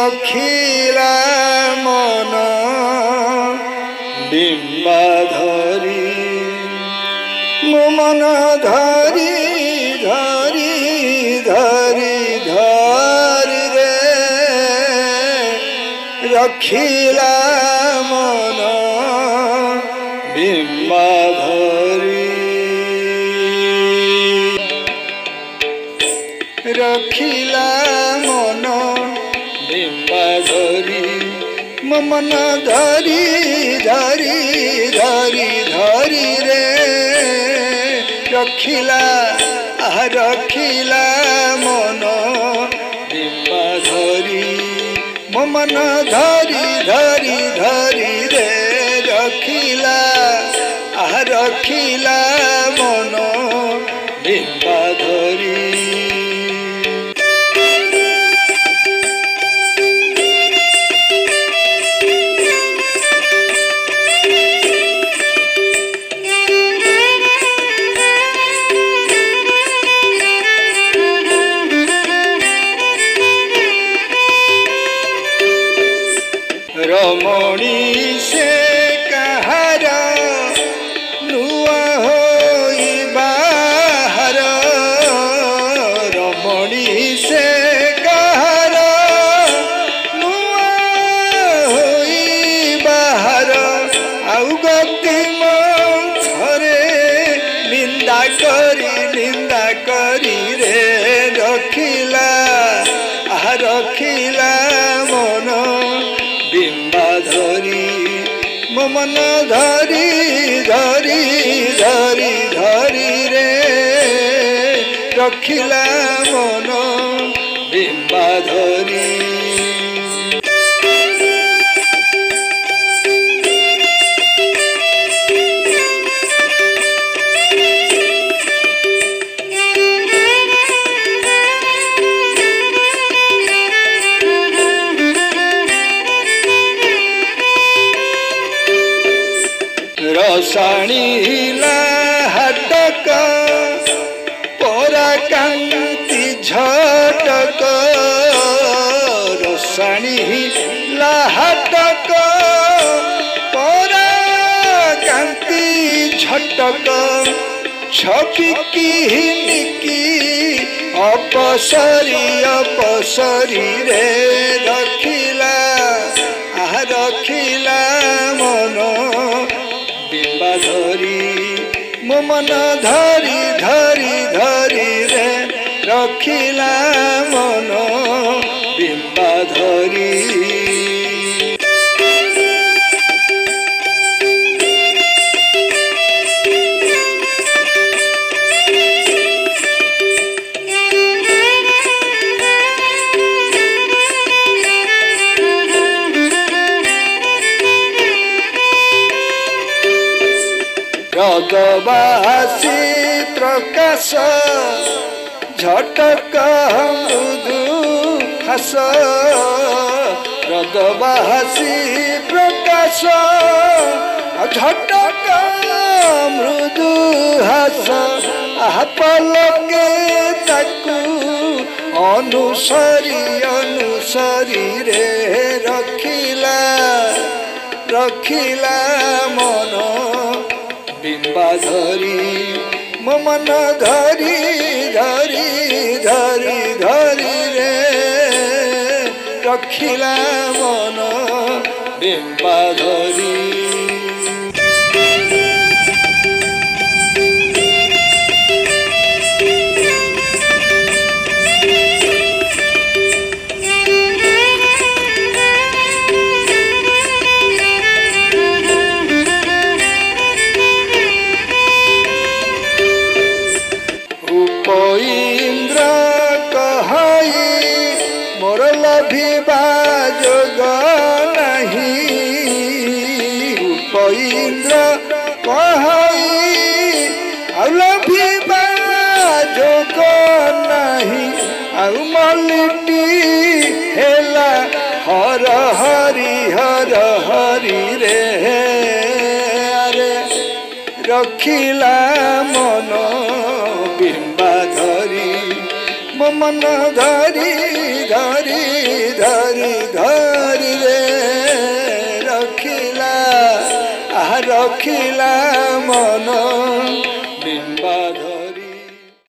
रखिला मन बिम्बाधरी मो मन धरी धरी धरी धरी रे रखिला मन बिम्बाधरी रखिला मन बिम्बाधरी मो मन धरी धरी धरी धरी रे रखिला रखिला मन बिम्बाधरी मो मन धरी धरी धरी रे रखिला रखिला मन बिम्बाधरी रमणी से कहार नुआ होई बाहर रमणी से कहार नुआ होई बाहर आउ गति मंथरे निंदा करी रे रखिला रखिला मन बिम्बाधरी मो मन धरी धरी धरी धरी रे रखिला मन बिम्बाधरी रसाणीला हटक पराकांति झटक रसाणीला हटक पराकांति झटक छपिकी निकी अपसरी अपसरी रे रखिला रखिला मन बिम्बाधरी मो मन धरी धरी धरी रे रखिला मन बिम्बाधरी रदबासी प्रकाश झटक मृदु हास रदबासी प्रकाश झटक मृदु हास पलके ताकू अनुसरी अनुसरी रे रखिला रखिला मन बिम्बाधरी मो मन धरी धरी धरी धरी रे रखिला मन बिम्बाधरी इंद्र कहाई मोर लभिबा जोग नहीं इंद्र कहाई लभिबा जोग नहीं मलिटी हेला हर हरि हर हरि रे अरे रखिला मन बिम्बाधरी मो मन धरी धरी धरी रखिला मन बिंबाधर